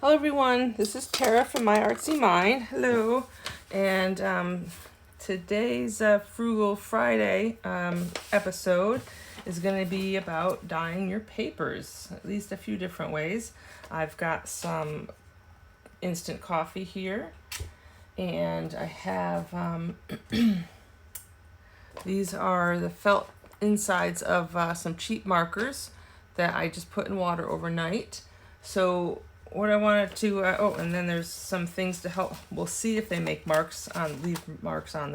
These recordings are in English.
Hello everyone, this is Tara from My Artsy Mind. Hello, and today's Frugal Friday episode is going to be about dyeing your papers, at least a few different ways. I've got some instant coffee here, and I have these are the felt insides of some cheap markers that I just put in water overnight. So what I wanted to, and then there's some things to help. We'll see if they make marks leave marks on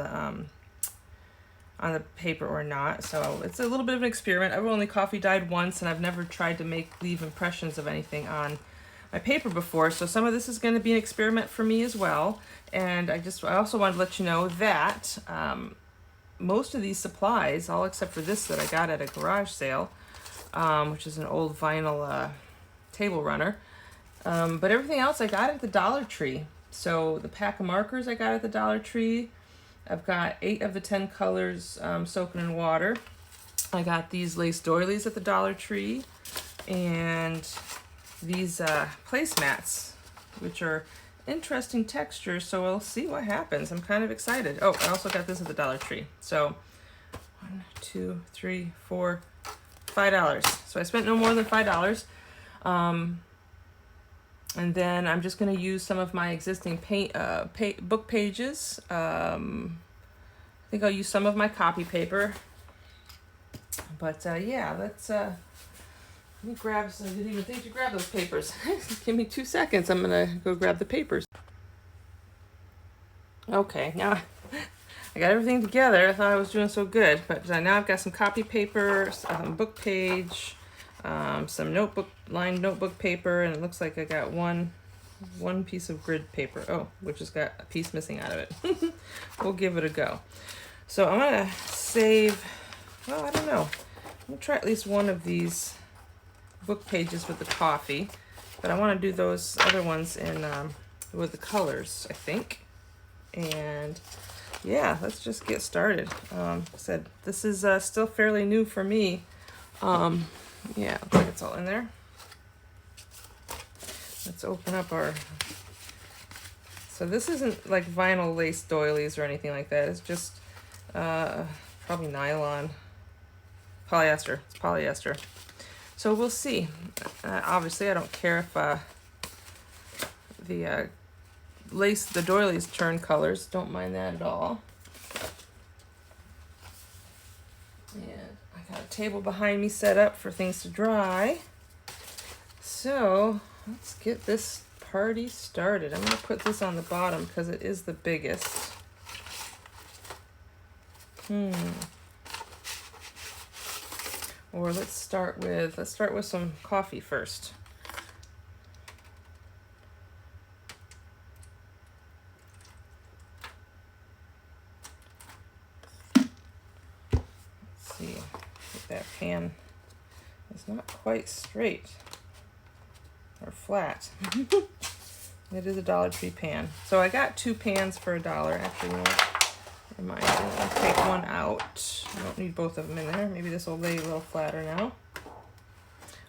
the paper or not. So it's a little bit of an experiment. I've only coffee dyed once, and I've never tried to leave impressions of anything on my paper before. So some of this is going to be an experiment for me as well. And I also wanted to let you know that most of these supplies, all except for this that I got at a garage sale, which is an old vinyl table runner. But everything else I got at the Dollar Tree. So the pack of markers I got at the Dollar Tree. I've got 8 of the 10 colors soaking in water. I got these lace doilies at the Dollar Tree. And these placemats, which are interesting textures, so we'll see what happens. I'm kind of excited. Oh, I also got this at the Dollar Tree. So $1, $2, $3, $4, $5. So I spent no more than $5. And then I'm just going to use some of my existing book pages. I think I'll use some of my copy paper. But yeah, let me grab some. I didn't even think to grab those papers. Give me 2 seconds. I'm going to go grab the papers. Okay, now I got everything together. I thought I was doing so good. But now I've got some copy paper, book page, some lined notebook paper, and it looks like I got one piece of grid paper, which has got a piece missing out of it. We'll give it a go. So I'm gonna save, I don't know, I'm gonna try at least one of these book pages with the coffee, but I want to do those other ones in with the colors, I think. And yeah, let's just get started. I said this is still fairly new for me. Yeah, looks like it's all in there. Let's open up so this isn't like vinyl lace doilies or anything like that. It's just probably nylon. Polyester. It's polyester. So we'll see. Obviously, I don't care if the doilies turn colors. Don't mind that at all. And I got a table behind me set up for things to dry. So let's get this party started. I'm going to put this on the bottom because it is the biggest. Or let's start with some coffee first. Let's see. That pan is not quite straight or flat. It is a Dollar Tree pan. So I got 2 pans for $1. Actually, no, never mind. I'll take one out. I don't need both of them in there. Maybe this will lay a little flatter now.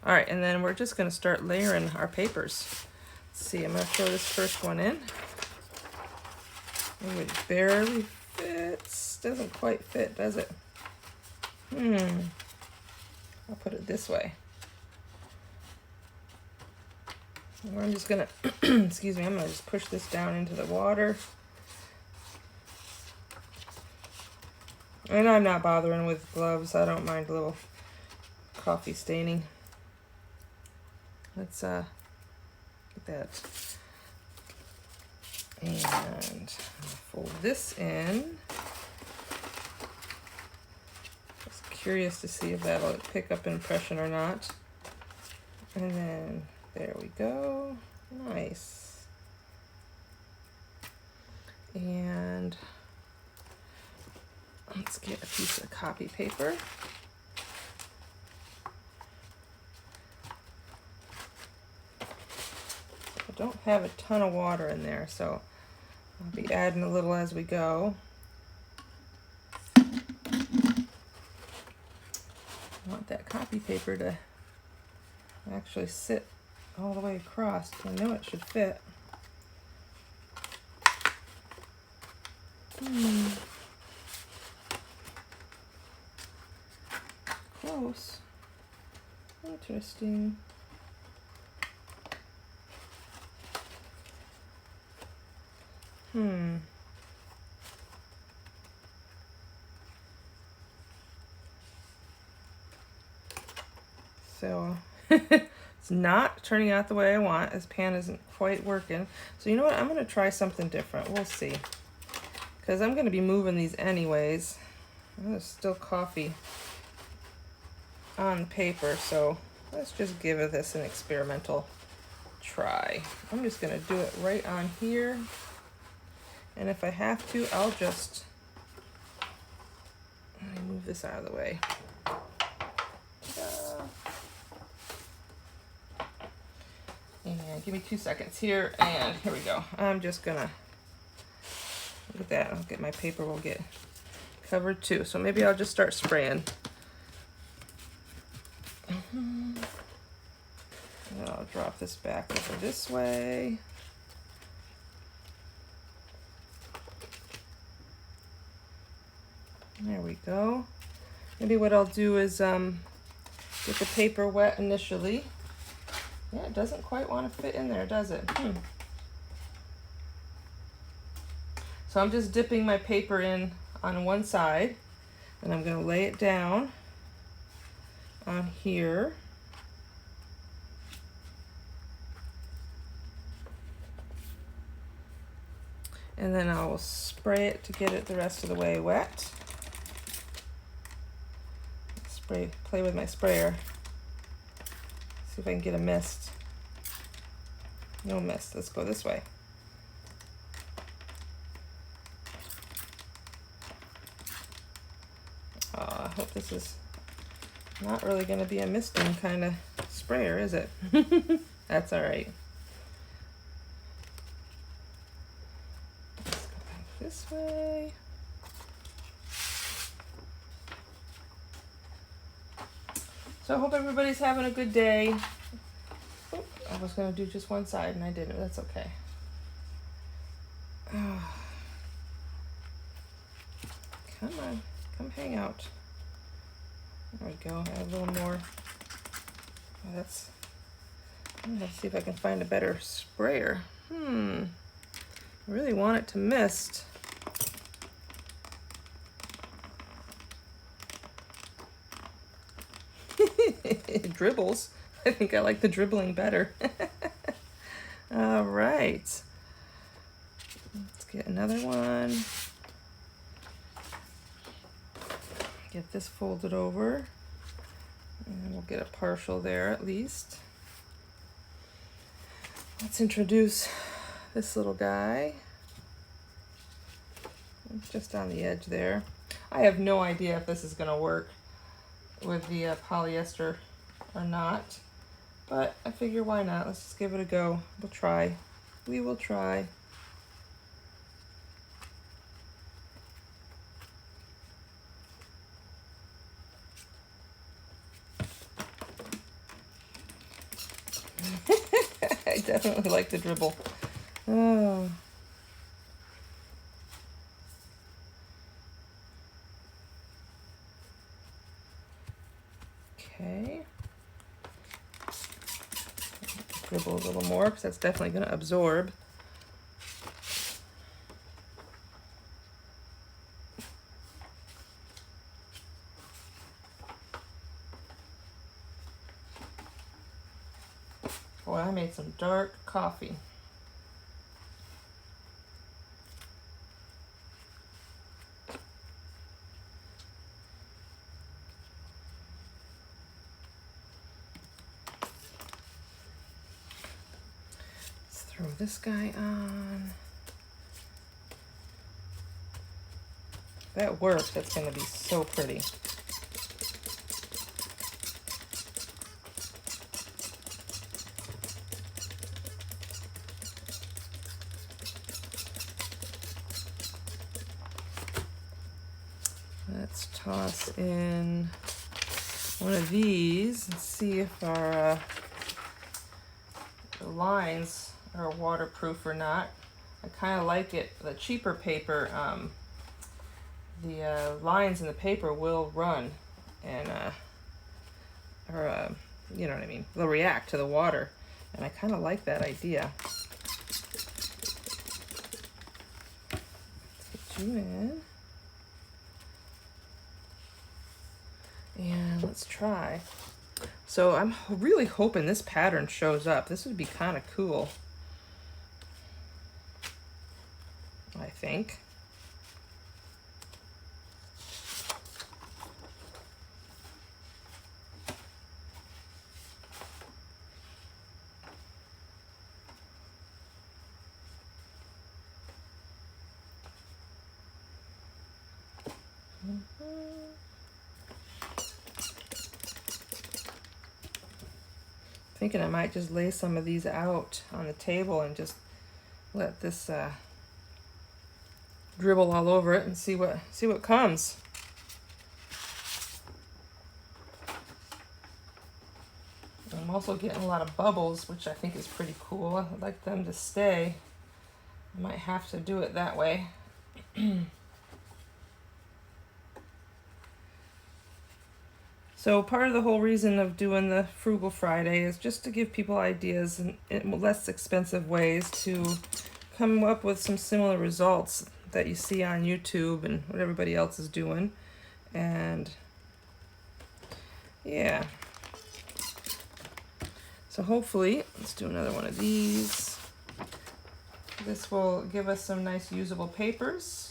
All right, and then we're just going to start layering our papers. Let's see, I'm going to throw this first one in. Oh, it barely fits. Doesn't quite fit, does it? I'll put it this way. And I'm just gonna, excuse me, I'm gonna just push this down into the water. And I'm not bothering with gloves. I don't mind a little coffee staining. Let's get that. And fold this in. Curious to see if that'll pick up impression or not. And then there we go. Nice. And let's get a piece of copy paper. I don't have a ton of water in there, so I'll be adding a little as we go. I want that copy paper to actually sit all the way across. I know it should fit. Close. Interesting. So it's not turning out the way I want. This pan isn't quite working. So you know what? I'm going to try something different. We'll see. Because I'm going to be moving these anyways. There's still coffee on the paper. So let's just give this an experimental try. I'm just going to do it right on here. And if I have to, I'll just move this out of the way. And give me 2 seconds here, and here we go. I'm just gonna, look at that, I'll get my paper will get covered too. So maybe I'll just start spraying. And I'll drop this back over this way. There we go. Maybe what I'll do is get the paper wet initially. Yeah, it doesn't quite want to fit in there, does it? So I'm just dipping my paper in on one side, and I'm going to lay it down on here. And then I will spray it to get it the rest of the way wet. Play with my sprayer. See if I can get a mist. No mist. Let's go this way. I hope this is not really going to be a misting kind of sprayer, is it? That's all right. Let's go back this way. So I hope everybody's having a good day. Oh, I was going to do just one side and I didn't. That's okay. Oh. Come on. Come hang out. There we go. Add a little more. Oh, that's... I'm going to see if I can find a better sprayer. I really want it to mist. It dribbles. I think I like the dribbling better. All right. Let's get another one. Get this folded over. And we'll get a partial there at least. Let's introduce this little guy. Just on the edge there. I have no idea if this is going to work with the polyester or not, but I figure why not? Let's just give it a go. We'll try. We will try. I definitely like the dribble. Oh. Okay. Dribble a little more because that's definitely going to absorb. Boy, I made some dark coffee. Throw this guy on. If that works, that's going to be so pretty. Let's toss in one of these and see if our the lines are waterproof or not. I kind of like it, the cheaper paper, the lines in the paper will run and, you know what I mean, they'll react to the water. And I kind of like that idea. Let's get you in. And let's try. So I'm really hoping this pattern shows up. This would be kind of cool, I think. Thinking I might just lay some of these out on the table and just let this dribble all over it and see what comes. I'm also getting a lot of bubbles, which I think is pretty cool. I'd like them to stay. I might have to do it that way. So part of the whole reason of doing the Frugal Friday is just to give people ideas in less expensive ways to come up with some similar results that you see on YouTube and what everybody else is doing. And yeah. So hopefully, let's do another one of these. This will give us some nice usable papers.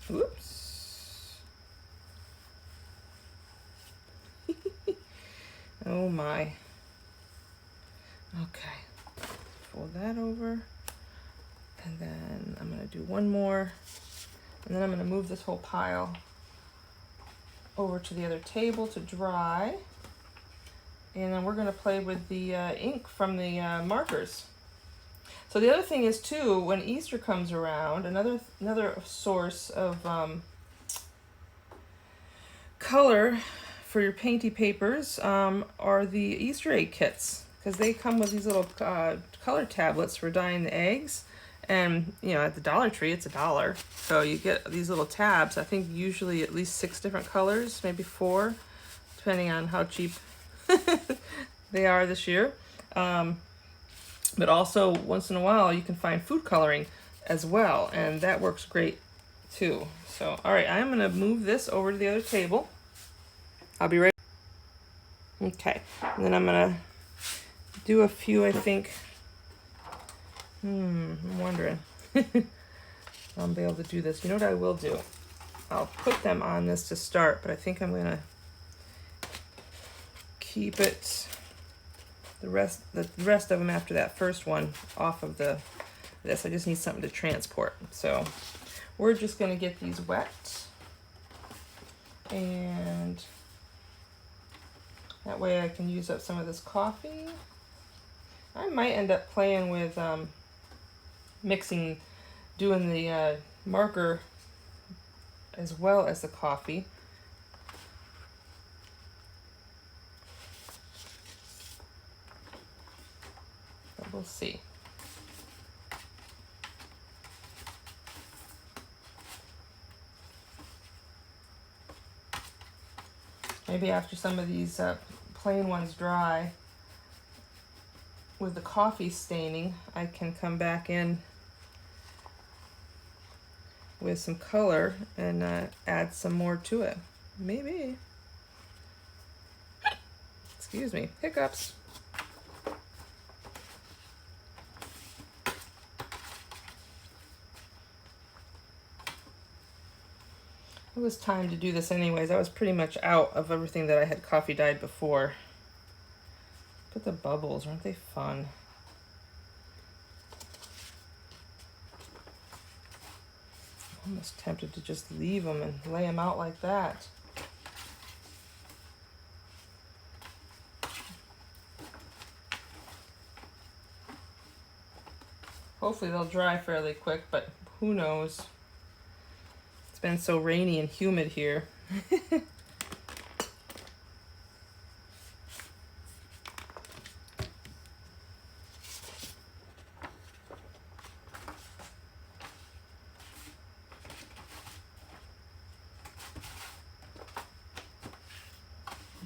Whoops. Oh my. Okay. Fold that over. And then I'm going to do one more. And then I'm going to move this whole pile over to the other table to dry. And then we're going to play with the ink from the markers. So the other thing is too, when Easter comes around, another source of color for your painty papers are the Easter egg kits, because they come with these little color tablets for dyeing the eggs. And you know, at the Dollar Tree it's $1, so you get these little tabs. I think usually at least 6 different colors, maybe 4, depending on how cheap they are this year. But also, once in a while, you can find food coloring as well, and that works great too. So, all right, I'm going to move this over to the other table. I'll be right. Okay, and then I'm going to do a few, I think. I'm wondering. I'll be able to do this. You know what I will do? I'll put them on this to start, but I think I'm going to keep it... the rest of them after that first one off of this. I just need something to transport. So we're just going to get these wet, and that way I can use up some of this coffee. I might end up playing with doing the marker as well as the coffee. We'll see. Maybe after some of these plain ones dry with the coffee staining, I can come back in with some color and add some more to it. Maybe. Excuse me, hiccups. It was time to do this anyways. I was pretty much out of everything that I had coffee dyed before. Look at the bubbles, aren't they fun? I'm almost tempted to just leave them and lay them out like that. Hopefully they'll dry fairly quick, but who knows? It's been so rainy and humid here.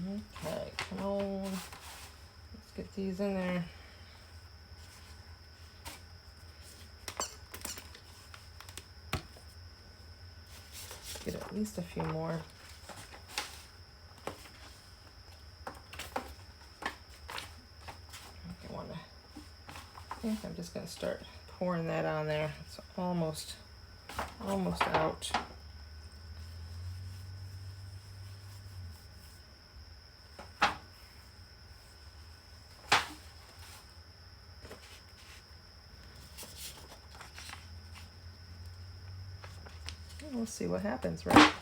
Okay, come on. Let's get these in there. Get at least a few more. I think I'm just going to start pouring that on there. It's almost out. We'll see what happens, right?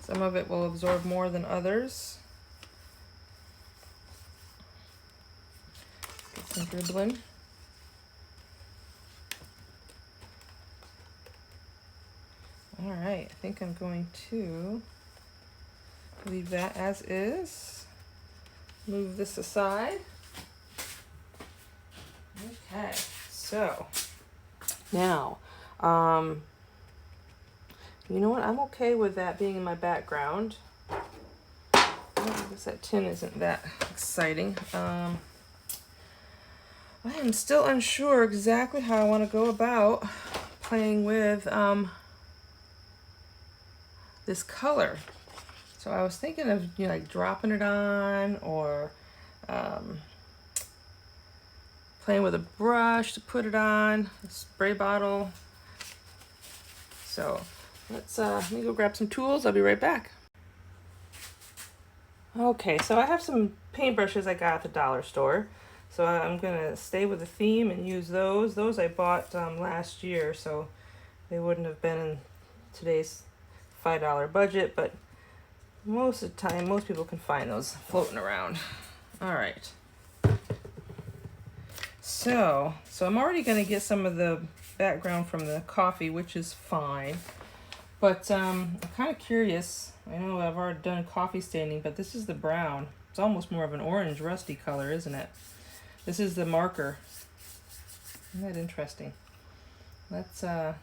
Some of it will absorb more than others. Get some dribbling. All right, I think I'm going to leave that as is. Move this aside. Okay, so now, you know what? I'm okay with that being in my background. I guess that tin isn't that exciting. I am still unsure exactly how I want to go about playing with this color. So I was thinking of, you know, like dropping it on, or playing with a brush to put it on, a spray bottle. So let me go grab some tools. I'll be right back. Okay, so I have some paintbrushes I got at the dollar store. So I'm gonna stay with the theme and use those. Those I bought last year, so they wouldn't have been in today's $5 budget, but most of the time, most people can find those floating around. All right. So I'm already gonna get some of the background from the coffee, which is fine. But I'm kind of curious. I know I've already done coffee staining, but this is the brown. It's almost more of an orange rusty color, isn't it? This is the marker. Isn't that interesting? Let's, I'm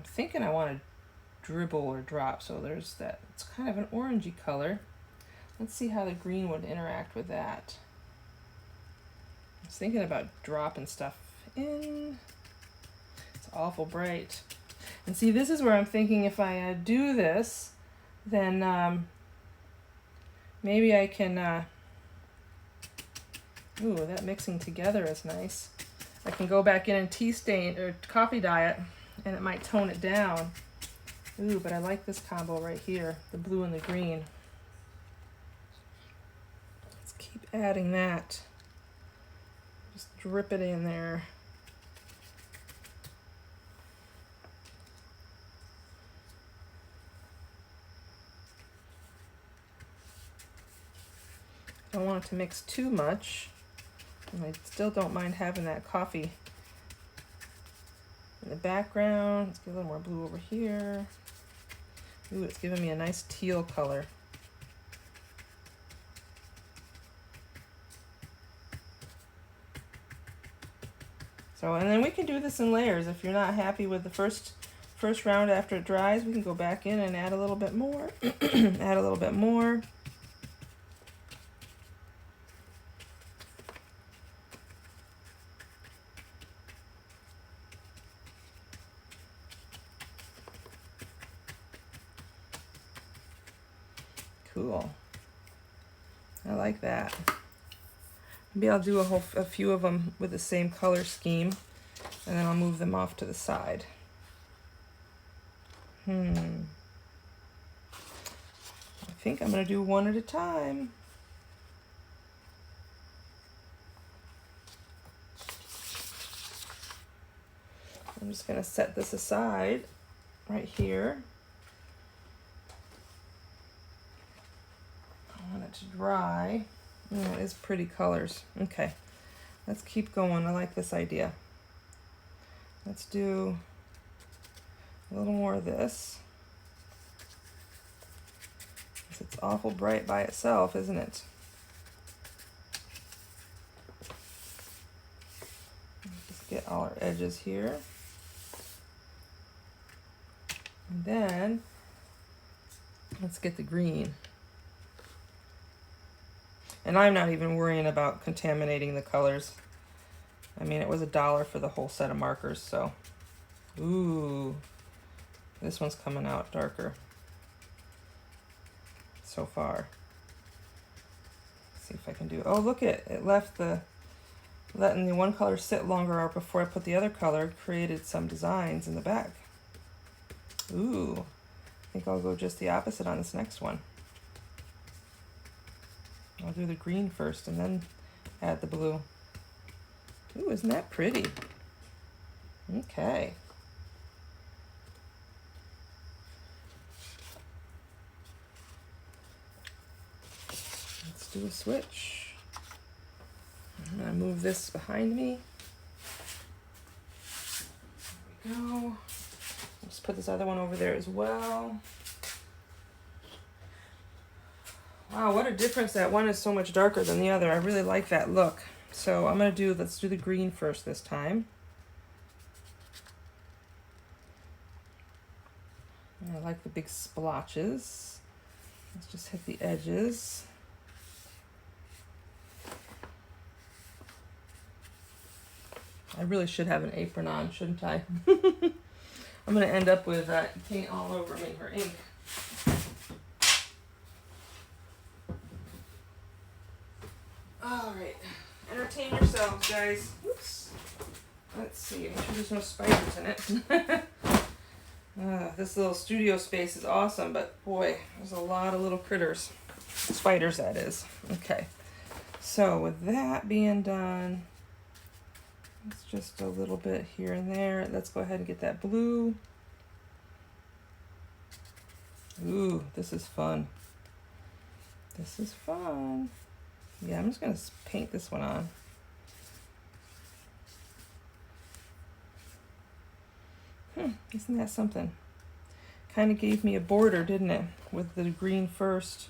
thinking I want to dribble or drop. So there's that. It's kind of an orangey color. Let's see how the green would interact with that. I was thinking about dropping stuff in. It's awful bright. And see, this is where I'm thinking if I do this, then maybe I can, ooh, that mixing together is nice. I can go back in and tea stain or coffee dye it, and it might tone it down. Ooh, but I like this combo right here, the blue and the green. Let's keep adding that. Just drip it in there. I don't want it to mix too much. And I still don't mind having that coffee in the background. Let's get a little more blue over here. Ooh, it's giving me a nice teal color. So, and then we can do this in layers. If you're not happy with the first round after it dries, we can go back in and add a little bit more. Add a little bit more. Cool. I like that. Maybe I'll do a few of them with the same color scheme, and then I'll move them off to the side. I think I'm going to do one at a time. I'm just going to set this aside right here. I want it to dry. Oh, it is pretty colors. Okay. Let's keep going. I like this idea. Let's do a little more of this. It's awful bright by itself, isn't it? Just get all our edges here. And then let's get the green. And I'm not even worrying about contaminating the colors. I mean, it was $1 for the whole set of markers, so. Ooh, this one's coming out darker so far. Let's see if I can do, oh, look it left letting the one color sit longer or before I put the other color created some designs in the back. Ooh, I think I'll go just the opposite on this next one. I'll do the green first and then add the blue. Ooh, isn't that pretty? Okay. Let's do a switch. I'm gonna move this behind me. There we go. Let's put this other one over there as well. Wow, what a difference. That one is so much darker than the other. I really like that look. So I'm gonna let's do the green first this time. And I like the big splotches. Let's just hit the edges. I really should have an apron on, shouldn't I? I'm gonna end up with paint all over me, or ink. All right, entertain yourselves, guys. Oops. Let's see, make sure there's no spiders in it. This little studio space is awesome, but boy, there's a lot of little critters. Spiders, that is. Okay, so with that being done, it's just a little bit here and there. Let's go ahead and get that blue. Ooh, this is fun. This is fun. Yeah, I'm just gonna paint this one on. Isn't that something? Kind of gave me a border, didn't it? With the green first.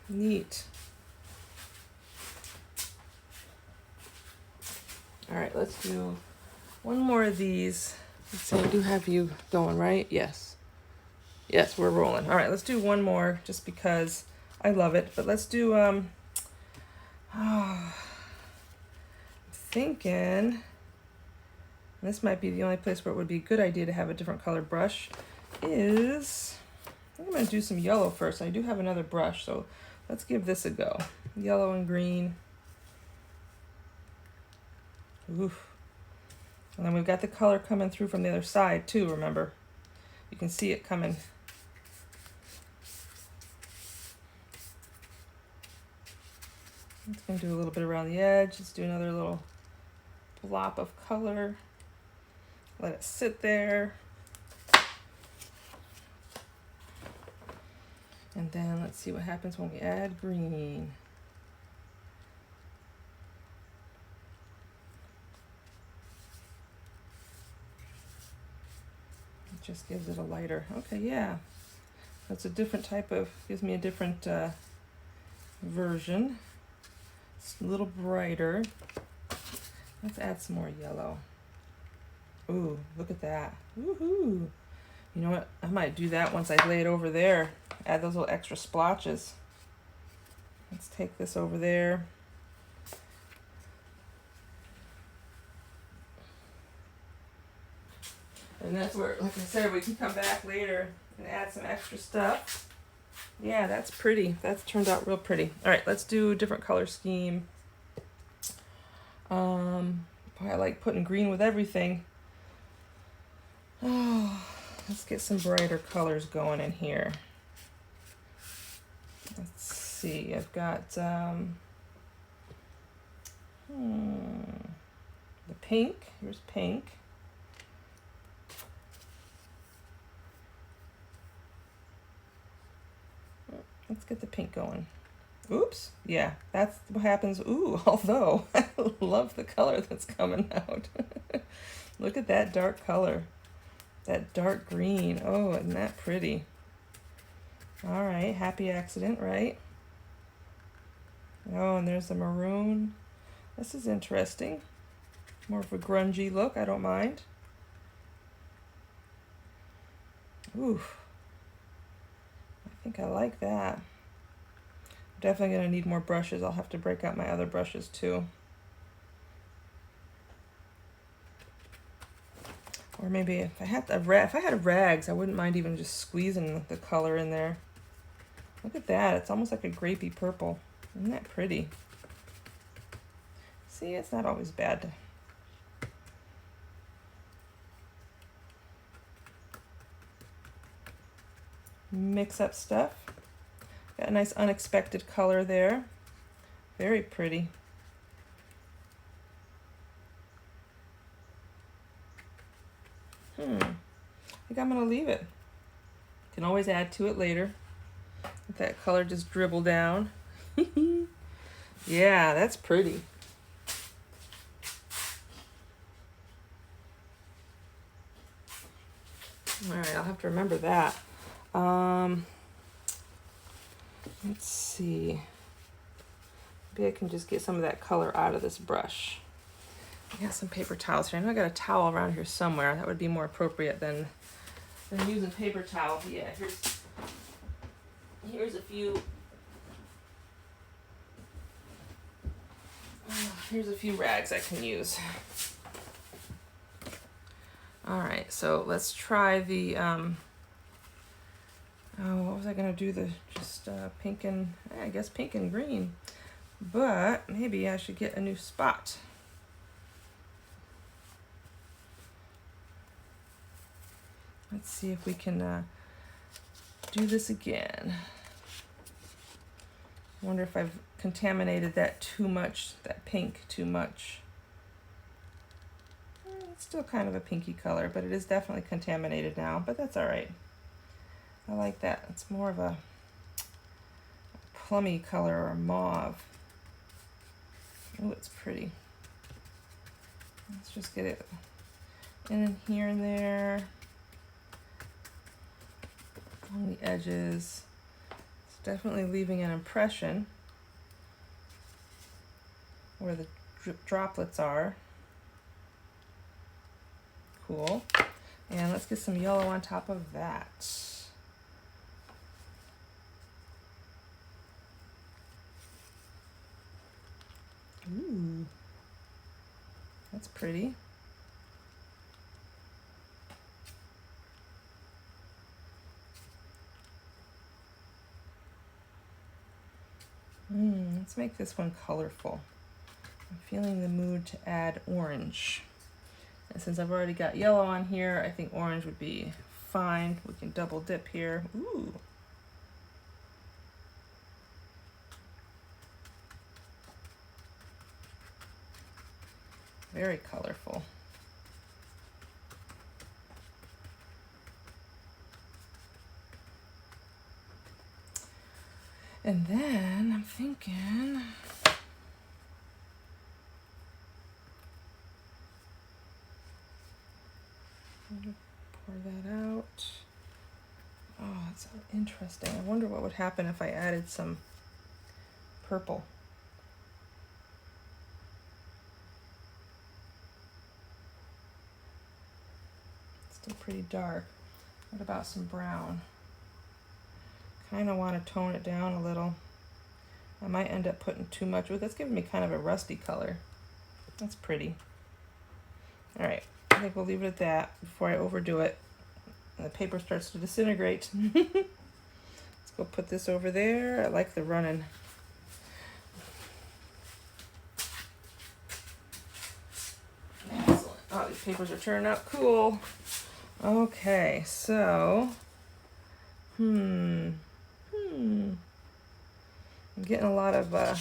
Neat. All right, let's do one more of these. Let's see, I do have you going, right? Yes. Yes, we're rolling. All right, let's do one more just because I love it. But let's do, I'm thinking, this might be the only place where it would be a good idea to have a different colored brush, is, I think I'm gonna do some yellow first. I do have another brush, so let's give this a go. Yellow and green. Oof. And then we've got the color coming through from the other side too, remember? You can see it coming. It's going to do a little bit around the edge. Let's do another little blop of color. Let it sit there. And then let's see what happens when we add green. It just gives it a lighter. Okay, yeah. That's a different type of, gives me a different version. It's a little brighter. Let's add some more yellow. Ooh, look at that. Woohoo! You know what? I might do that once I lay it over there. Add those little extra splotches. Let's take this over there. And that's where, like I said, we can come back later and add some extra stuff. Yeah, that's pretty. That's turned out real pretty. All right, let's do a different color scheme. Boy, I like putting green with everything. Oh, let's get some brighter colors going in here. Let's see, I've got the pink. Here's pink. Let's get the pink going. Oops. Yeah, that's what happens. Ooh, although I love the color that's coming out. Look at that dark color. That dark green. Oh, isn't that pretty? All right, happy accident, right? Oh, and there's the maroon. This is interesting. More of a grungy look. I don't mind. Ooh, I think I like that. I'm definitely going to need more brushes. I'll have to break out my other brushes too. Or maybe if I had rags, I wouldn't mind even just squeezing the color in there. Look at that. It's almost like a grapey purple. Isn't that pretty? See, it's not always bad to mix up stuff. Got a nice unexpected color there. Very pretty. I think I'm going to leave it. Can always add to it later. Let that color just dribble down. Yeah, that's pretty. All right, I'll have to remember that. Let's see. Maybe I can just get some of that color out of this brush. I got some paper towels here. I know I got a towel around here somewhere. That would be more appropriate than using paper towel. But yeah, here's a few. Here's a few rags I can use. All right, so let's try the. What was I gonna do? Just pink and I guess pink and green, but maybe I should get a new spot. Let's see if we can do this again. I wonder if I've contaminated that too much, that pink too much. It's still kind of a pinky color, but it is definitely contaminated now, but that's all right. I like that. It's more of a plummy color or a mauve. Oh, it's pretty. Let's just get it in here and there. On the edges. It's definitely leaving an impression where the droplets are. Cool. And let's get some yellow on top of that. Ooh, that's pretty. Let's make this one colorful. I'm feeling the mood to add orange. And since I've already got yellow on here, I think orange would be fine. We can double dip here. Ooh. Very colorful. And then I'm thinking, pour that out. Oh, that's so interesting. I wonder what would happen if I added some purple. Still pretty dark. What about some brown? Kind of want to tone it down a little. I might end up putting too much. Ooh, that's giving me kind of a rusty color. That's pretty. All right, I think we'll leave it at that before I overdo it. And the paper starts to disintegrate. Let's go put this over there. I like the running. Excellent. Oh, these papers are turning out cool. Okay, so, I'm getting a lot of, what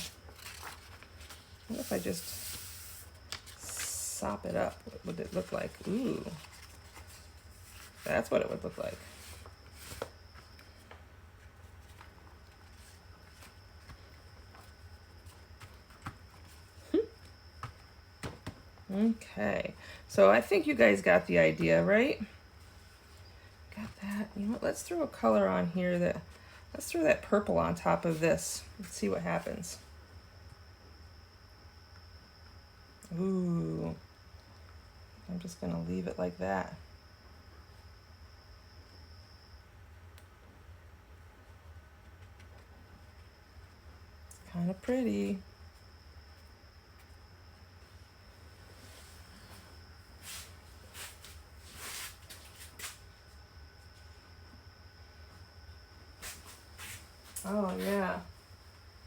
if I just sop it up? What would it look like? Ooh, that's what it would look like. Okay, so I think you guys got the idea, right? Got that. You know what, let's throw a color on here let's throw that purple on top of this. Let's see what happens. Ooh, I'm just gonna leave it like that. It's kind of pretty. Oh yeah,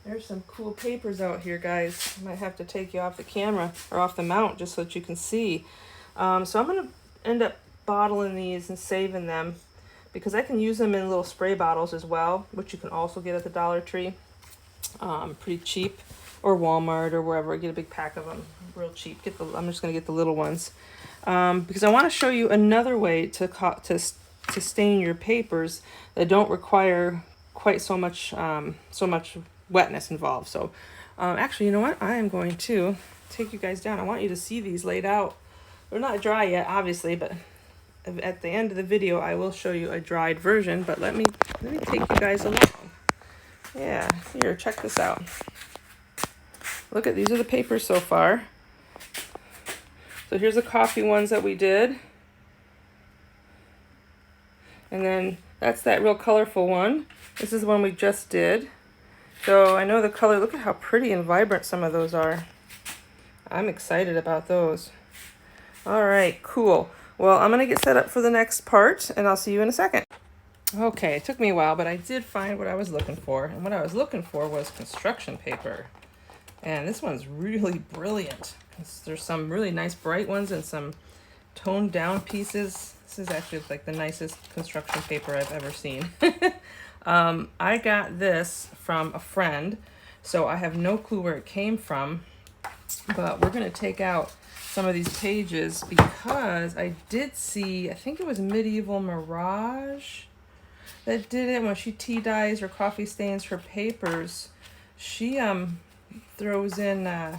there's some cool papers out here, guys. I might have to take you off the camera or off the mount just so that you can see. So I'm gonna end up bottling these and saving them because I can use them in little spray bottles as well, which you can also get at the Dollar Tree, pretty cheap, or Walmart or wherever. Get a big pack of them, real cheap. I'm just gonna get the little ones because I want to show you another way to stain your papers that don't require quite so much wetness involved. So actually, you know what? I am going to take you guys down. I want you to see these laid out. They're not dry yet, obviously, but at the end of the video, I will show you a dried version. But let me take you guys along. Yeah, here, check this out. Look at these are the papers so far. So here's the coffee ones that we did, and then that's that real colorful one. This is the one we just did. So I know the color, look at how pretty and vibrant some of those are. I'm excited about those. All right, cool. Well, I'm gonna get set up for the next part and I'll see you in a second. Okay, it took me a while, but I did find what I was looking for. And what I was looking for was construction paper. And this one's really brilliant. There's some really nice bright ones and some toned down pieces. This is actually like the nicest construction paper I've ever seen. I got this from a friend, so I have no clue where it came from, but we're going to take out some of these pages because I did see, I think it was Medieval Mirage that did it when she tea dyes or coffee stains her papers. She throws in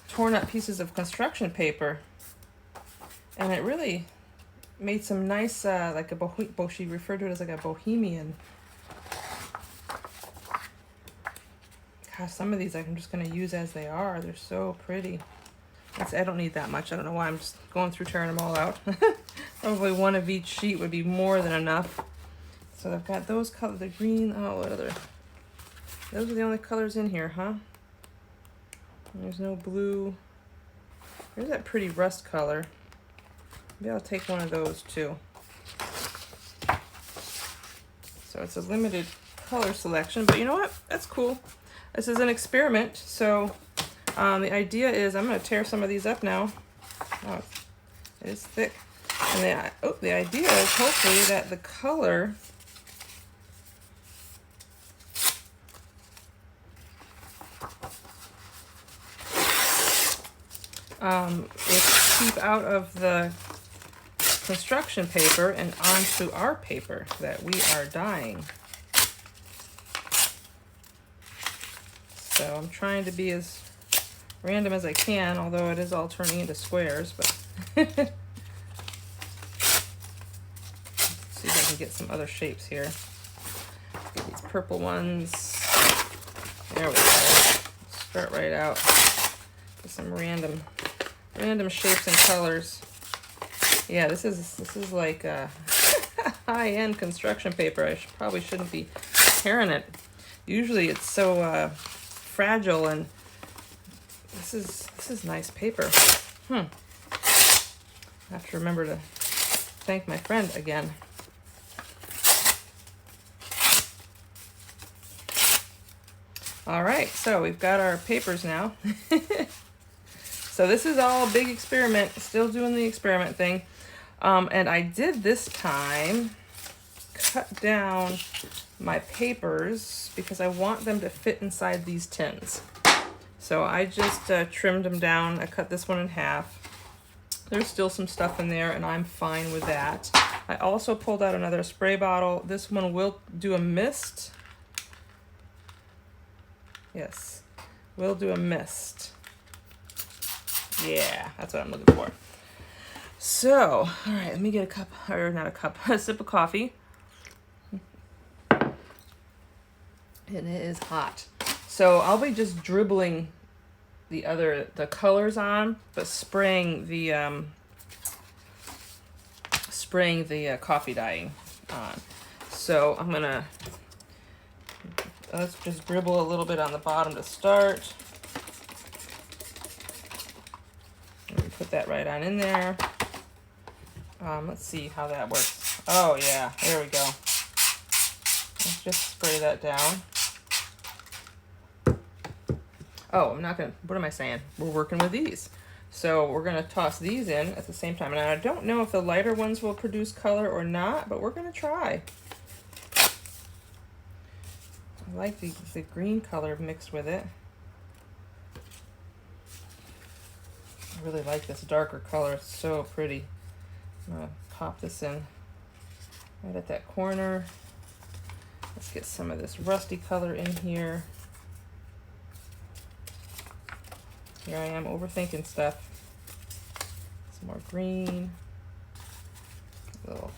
torn up pieces of construction paper, and it really made some nice, like she referred to it as like a bohemian. Gosh, some of these I'm just going to use as they are. They're so pretty. I don't need that much. I don't know why. I'm just going through tearing them all out. Probably one of each sheet would be more than enough. So I've got those colors, the green, oh, what other? Those are the only colors in here, huh? There's no blue. There's that pretty rust color. Maybe I'll take one of those too. So it's a limited color selection, but you know what? That's cool. This is an experiment, so the idea is I'm going to tear some of these up now. Oh, it is thick. And the idea is hopefully that the color will seep out of the construction paper and onto our paper that we are dyeing. So I'm trying to be as random as I can, although it is all turning into squares, but let's see if I can get some other shapes here. Get these purple ones. There we go. Start right out with some random shapes and colors. Yeah, this is like high-end construction paper. I probably shouldn't be tearing it. Usually it's so fragile, and this is nice paper. I have to remember to thank my friend again. All right, so we've got our papers now. So this is all a big experiment, still doing the experiment thing. And I did this time cut down my papers because I want them to fit inside these tins. So I just trimmed them down. I cut this one in half. There's still some stuff in there, and I'm fine with that. I also pulled out another spray bottle. This one will do a mist. Yes, we'll do a mist. Yeah, that's what I'm looking for. So, all right, let me get a cup, or not a cup, a sip of coffee. And it is hot. So I'll be just dribbling the colors on, but spraying the coffee dyeing on. So I'm gonna, let's just dribble a little bit on the bottom to start. And put that right on in there. Let's see how that works. Oh yeah, there we go. Let's just spray that down. Oh, I'm not gonna, what am I saying? We're working with these. So we're gonna toss these in at the same time. And I don't know if the lighter ones will produce color or not, but we're gonna try. I like the green color mixed with it. I really like this darker color, it's so pretty. I'm gonna pop this in right at that corner. Let's get some of this rusty color in here. Here I am overthinking stuff. Some more green. A little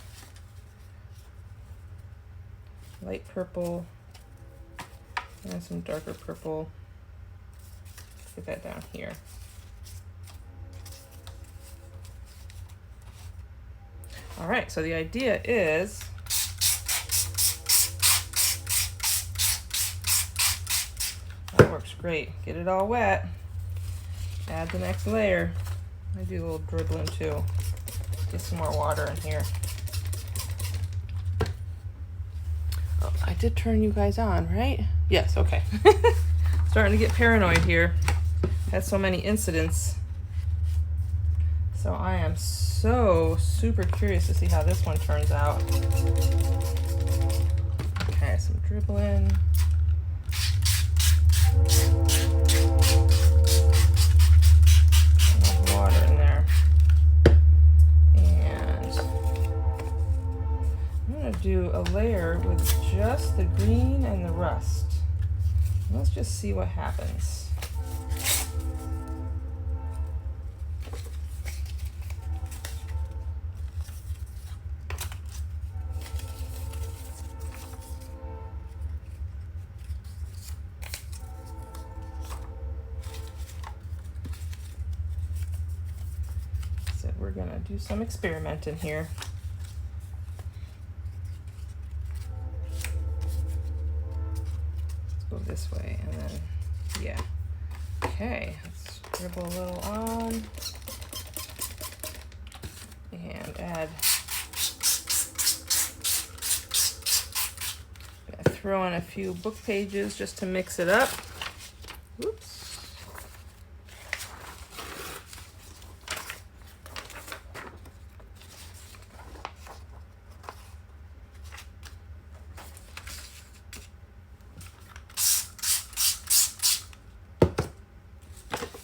light purple. And some darker purple. Let's get that down here. All right, so the idea is that works great. Get it all wet. Add the next layer. I do a little dribbling too. Get some more water in here. Oh, I did turn you guys on, right? Yes, okay. Starting to get paranoid here. Had so many incidents. So I am so super curious to see how this one turns out. Okay, some dribbling. Enough water in there. And I'm gonna do a layer with just the green and the rust. Let's just see what happens. We're gonna do some experimenting here. Let's go this way and then, yeah. Okay, let's dribble a little on and add, gonna throw in a few book pages just to mix it up. Oops.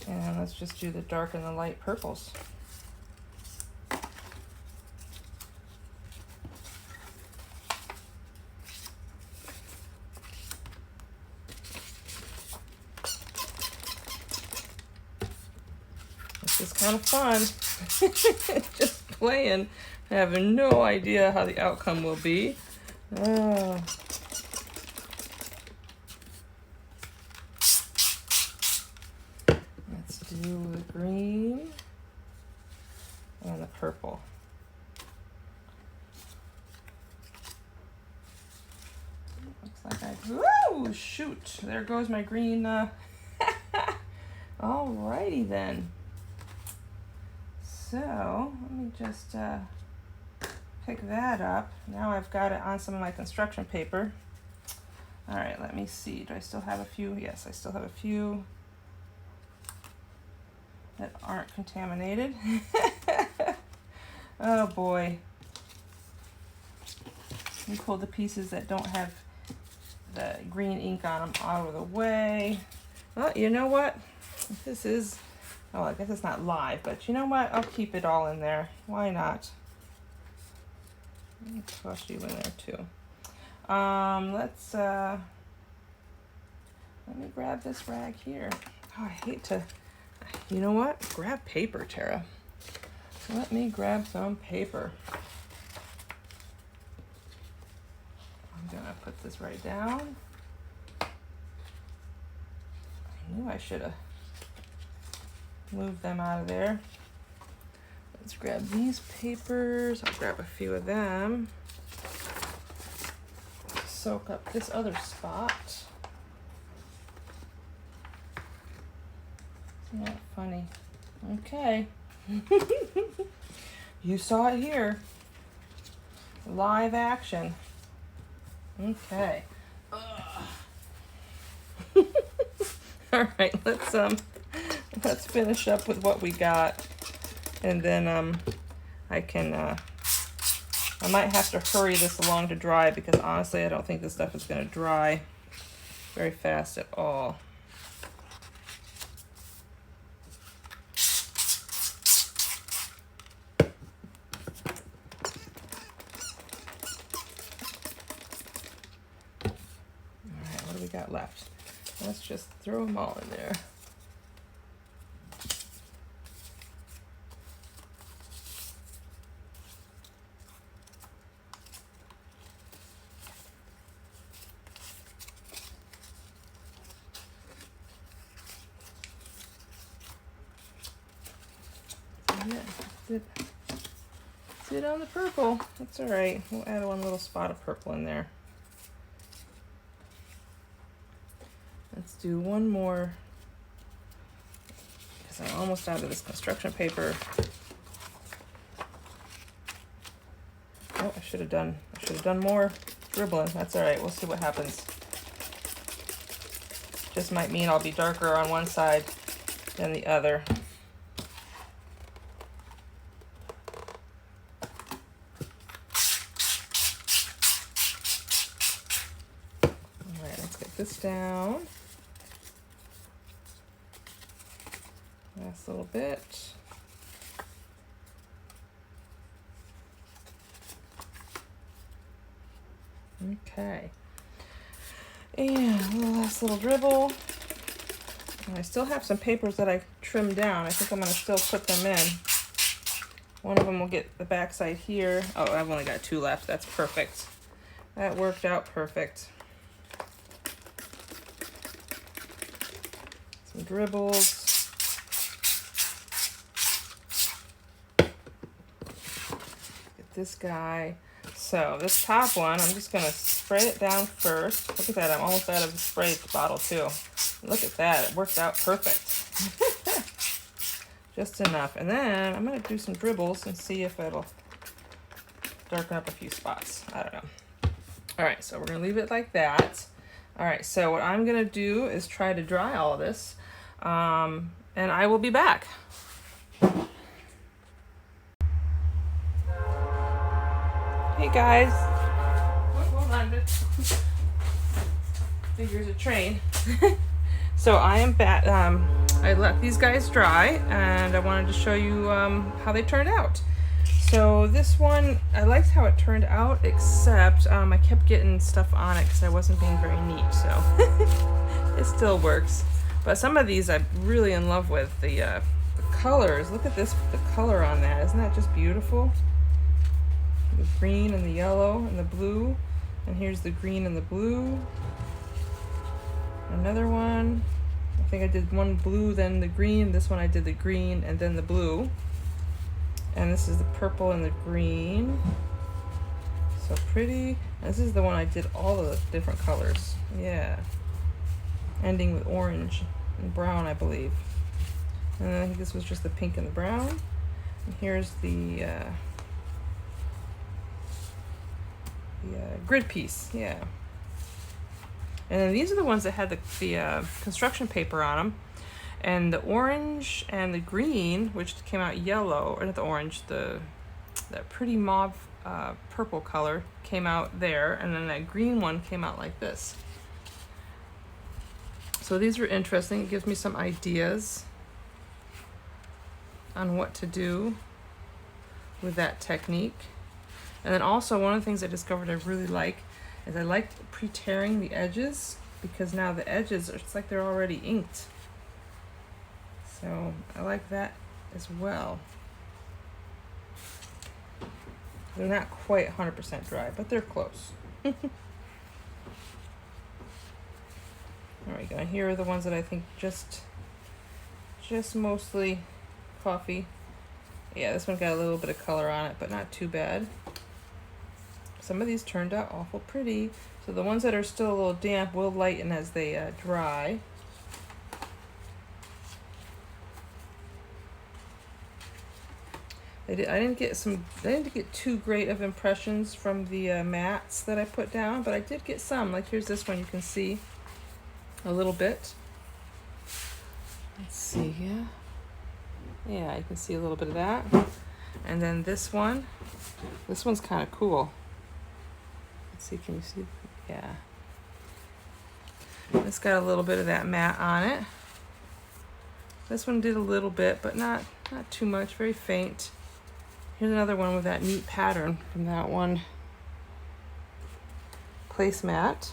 And let's just do the dark and the light purples. This is kind of fun. Just playing, having no idea how the outcome will be. Let's do the green and the purple. Looks like woo, shoot, there goes my green. Alrighty then. So let me just pick that up. Now I've got it on some of my construction paper. All right, let me see. Do I still have a few? Yes, I still have a few that aren't contaminated. Oh boy. Let me pull the pieces that don't have the green ink on them out of the way. Well, you know what? This is, oh, I guess it's not live, but you know what? I'll keep it all in there. Why not? Let me toss you in there too. Let me grab this rag here. Oh, I hate to You know what? Grab paper, Tara. Let me grab some paper. I'm gonna put this right down. I knew I should have moved them out of there. Let's grab these papers. I'll grab a few of them. Soak up this other spot. Isn't that funny? Okay. You saw it here. Live action. Okay. All right, let's finish up with what we got, and then I might have to hurry this along to dry, because honestly I don't think this stuff is going to dry very fast at all. Alright, what do we got left? Let's just throw them all in there. Yeah, sit on the purple. That's all right. We'll add one little spot of purple in there. Let's do one more, because I'm almost out of this construction paper. Oh, I should have done more dribbling. That's all right. We'll see what happens. Just might mean I'll be darker on one side than the other. All right, let's get this down. Last little bit. Okay. And the last little dribble. And I still have some papers that I trimmed down. I think I'm going to still put them in. One of them will get the back side here. Oh, I've only got 2 left. That's perfect. That worked out perfect. Some dribbles. This guy. So this top one, I'm just gonna spray it down first. Look at that, I'm almost out of the spray bottle too. Look at that, it worked out perfect. Just enough. And then I'm gonna do some dribbles and see if it'll darken up a few spots. I don't know. All right, so we're gonna leave it like that. All right, so what I'm gonna do is try to dry all of this, and I will be back. Hey guys. Hold on. Figures a train. So I am back. I let these guys dry, and I wanted to show you how they turned out. So this one, I liked how it turned out, except I kept getting stuff on it because I wasn't being very neat. So it still works. But some of these I'm really in love with. The colors. Look at this. The color on that. Isn't that just beautiful? The green and the yellow and the blue, and here's the green and the blue. Another one, I think I did one blue, then the green. This one I did the green and then the blue, and this is the purple and the green. So pretty. And this is the one I did all the different colors. Yeah, ending with orange and brown, I believe. And then I think this was just the pink and the brown. And here's the grid piece, yeah. And then these are the ones that had the construction paper on them, and the orange and the green, which came out yellow, or not the orange, that pretty mauve purple color came out there, and then that green one came out like this. So these were interesting. It gives me some ideas on what to do with that technique. And then also one of the things I discovered I really like is I like pre-tearing the edges, because now the edges, it's like they're already inked. So I like that as well. They're not quite 100% dry, but they're close. There we go. Here are the ones that I think just mostly coffee. Yeah, this one got a little bit of color on it, but not too bad. Some of these turned out awful pretty. So the ones that are still a little damp will lighten as they dry. I didn't get too great of impressions from the mats that I put down, but I did get some. Like here's this one, you can see a little bit. Let's see here. Yeah, you can see a little bit of that. And then this one's kind of cool. Let's see, can you see? Yeah. It's got a little bit of that matte on it. This one did a little bit, but not too much, very faint. Here's another one with that neat pattern from that one placemat.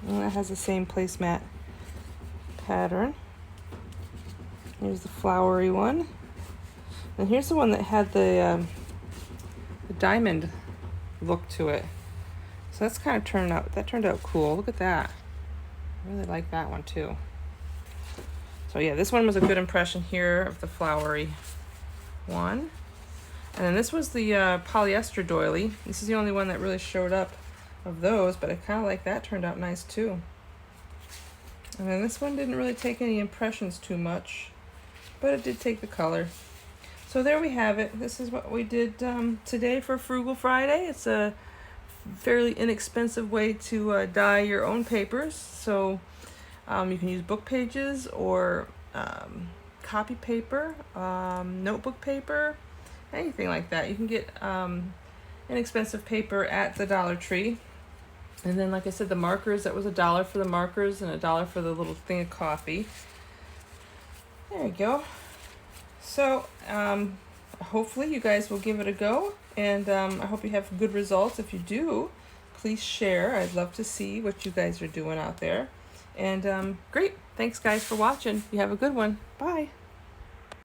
And that has the same placemat pattern. Here's the flowery one. And here's the one that had the diamond look to it. So that's kind of turned out cool. Look at that. I really like that one too. So yeah, this one was a good impression here of the flowery one. And then this was the polyester doily. This is the only one that really showed up of those, but I kind of like that, turned out nice too. And then this one didn't really take any impressions too much, but it did take the color. So there we have it. This is what we did today for Frugal Friday. It's a fairly inexpensive way to dye your own papers. So you can use book pages or copy paper, notebook paper, anything like that. You can get inexpensive paper at the Dollar Tree. And then, like I said, the markers, that was $1 for the markers and $1 for the little thing of coffee. There you go. So hopefully you guys will give it a go, and I hope you have good results. If you do, please share. I'd love to see what you guys are doing out there. And great. Thanks, guys, for watching. You have a good one. Bye.